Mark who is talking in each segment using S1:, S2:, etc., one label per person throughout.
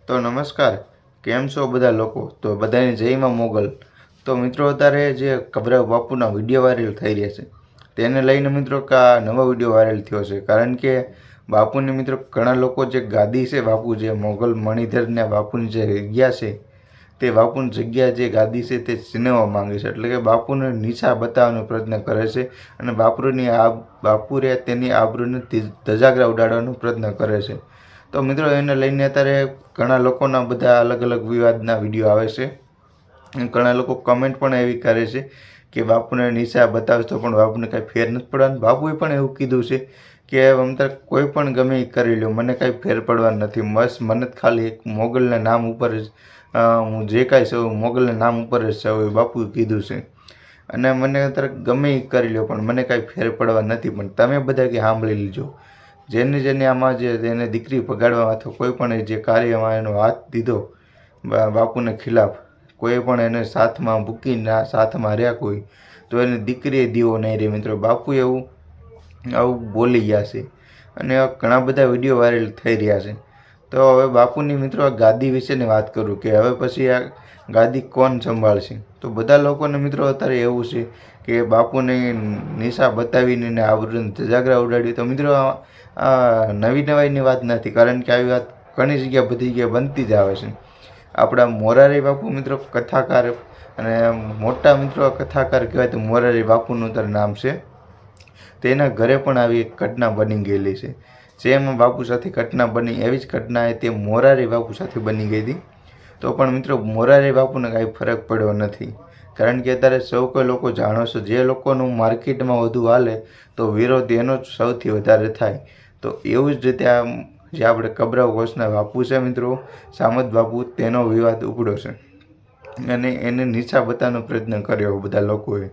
S1: તો નમસ્કાર, કેમ છો બધા લોકો? તો બધાની જયમાં મોગલ. તો મિત્રો અત્યારે જે કબરાવ બાપુના વિડીયો વાયરલ થઈ રહ્યા છે તેને લઈને મિત્રો નવો વિડીયો વાયરલ થયો છે. કારણ કે બાપુની મિત્રો ઘણા લોકો જે ગાદી છે, બાપુ જે મોગલ મણિધરના બાપુની જે જગ્યા છે તે બાપુની જગ્યા જે ગાદી છે તે છીનવવા માંગે છે. એટલે કે બાપુને નીચા બતાવવાનો પ્રયત્ન કરે છે અને બાપુરે તેની આબરૂને ધજાગરા ઉડાડવાનો પ્રયત્ન કરે છે. તો મિત્રો એને લઈને અત્યારે ઘણા લોકોના બધા અલગ અલગ વિવાદના વિડીયો આવે છે. ઘણા લોકો કમેન્ટ પણ એવી કરે છે કે બાપુને નીચા બતાવશો પણ બાપુને કાંઈ ફેર નથી પડવાનું. બાપુએ પણ એવું કીધું છે કે અમતર કોઈ પણ ગમે એ કરી લો, મને કાંઈ ફેર પડવાનું નથી. મને ખાલી એક મોગલના નામ ઉપર જ હું જે કાંઈ છું મોગલના નામ ઉપર જ છું, એવું બાપુએ કીધું છે. અને મને અત્યારે ગમે એ કરી લો પણ મને કાંઈ ફેર પડવા નથી. પણ તમે બધા કે સાંભળી લીજો, જેને આમાં જે એને દીકરી ભગાડવા અથવા કોઈ પણ જે કાર્યમાં એનો હાથ દીધો બાપુને ખિલાફ, કોઈ પણ એને સાથમાં મૂકીને સાથમાં રહ્યા કોઈ, તો એને દીકરીએ દીવો નહીં રહે. મિત્રો બાપુ આવું બોલી ગયા છે અને ઘણા બધા વિડીયો વાયરલ થઈ રહ્યા છે. તો હવે બાપુની મિત્રો આ ગાદી વિશેની વાત કરું કે હવે પછી આ ગાદી કોણ સંભાળશે. તો બધા લોકોને મિત્રો અત્યારે એવું છે કે બાપુને નિશા બતાવીને એને આવરણ ધજાગરા ઉડાડી. તો મિત્રો આ નવાઈની વાત નથી, કારણ કે આવી વાત ઘણી જગ્યા બધી જગ્યાએ બનતી જ આવે છે. આપણા મોરારી બાપુ મિત્રો કથાકાર અને મોટા મિત્રો કથાકાર કહેવાય તો મોરારી બાપુનું તાર નામ છે. તેના ઘરે પણ આવી એક ઘટના બની ગયેલી છે. જેમાં બાપુ સાથે ઘટના બની એવી જ ઘટના તે મોરારી બાપુ સાથે બની ગઈ હતી. તો પણ મિત્રો મોરારી બાપુને કાંઈ ફરક પડ્યો નથી, કારણ કે અત્યારે સૌ કોઈ લોકો જાણો છો જે લોકોનું માર્કેટમાં વધુ હાલે તો વિરોધ એનો જ સૌથી વધારે થાય. તો એવું જ રીતે આ જે આપણે કબરાવ ઘોષના બાપુ છે મિત્રો, સામત બાપુ, તેનો વિવાદ ઉપડ્યો છે અને એને નીચા બતાવવાનો પ્રયત્ન કર્યો બધા લોકોએ.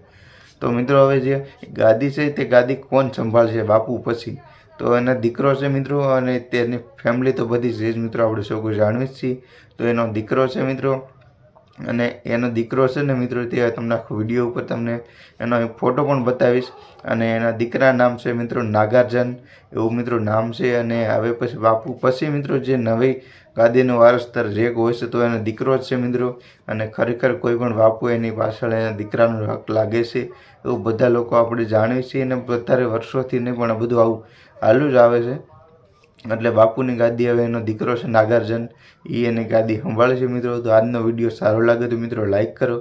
S1: તો મિત્રો હવે જે ગાદી છે તે ગાદી કોણ સંભાળશે બાપુ પછી? તો એના દીકરો છે મિત્રો, અને તેની ફેમિલી તો બધી જ મિત્રો આપણે સૌ કોઈ જાણવી જ છીએ. તો એનો દીકરો છે મિત્રો, અને એનો દીકરો છે ને મિત્રો, તે તમને આખો વિડીયો ઉપર તમને એનો ફોટો પણ બતાવીશ. અને એના દીકરા નામ છે મિત્રો નાગાર્જુન, એવું મિત્રો નામ છે. અને હવે પછી બાપુ પછી મિત્રો જે નવી ગાદીનો વારસદાર જે હોય છે તો એનો દીકરો જ છે મિત્રો. અને ખરેખર કોઈ પણ બાપુ એની પાછળ એના દીકરાનો હક લાગે છે એવું બધા લોકો આપણે જાણીએ છીએ. અને વધારે વર્ષોથી નહીં પણ બધું આવું હાલું જ આવે છે. એટલે બાપુની ગાદી હવે એનો દીકરો છે નાગાર્જુન, એ એની ગાદી સંભાળે છે મિત્રો. તો આજનો વિડીયો સારો લાગે તો મિત્રો લાઇક કરો,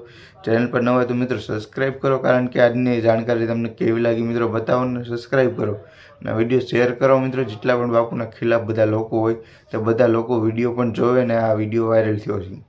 S1: ચેનલ પર ન હોય તો મિત્રો સબસ્ક્રાઈબ કરો, કારણ કે આજની જાણકારી તમને કેવી લાગી મિત્રો બતાવો ને સબસ્ક્રાઈબ કરો અને વિડીયો શેર કરો મિત્રો. જેટલા પણ બાપુના ખિલાફ બધા લોકો હોય તો બધા લોકો વિડીયો પણ જોવે ને આ વિડીયો વાયરલ થયો છે.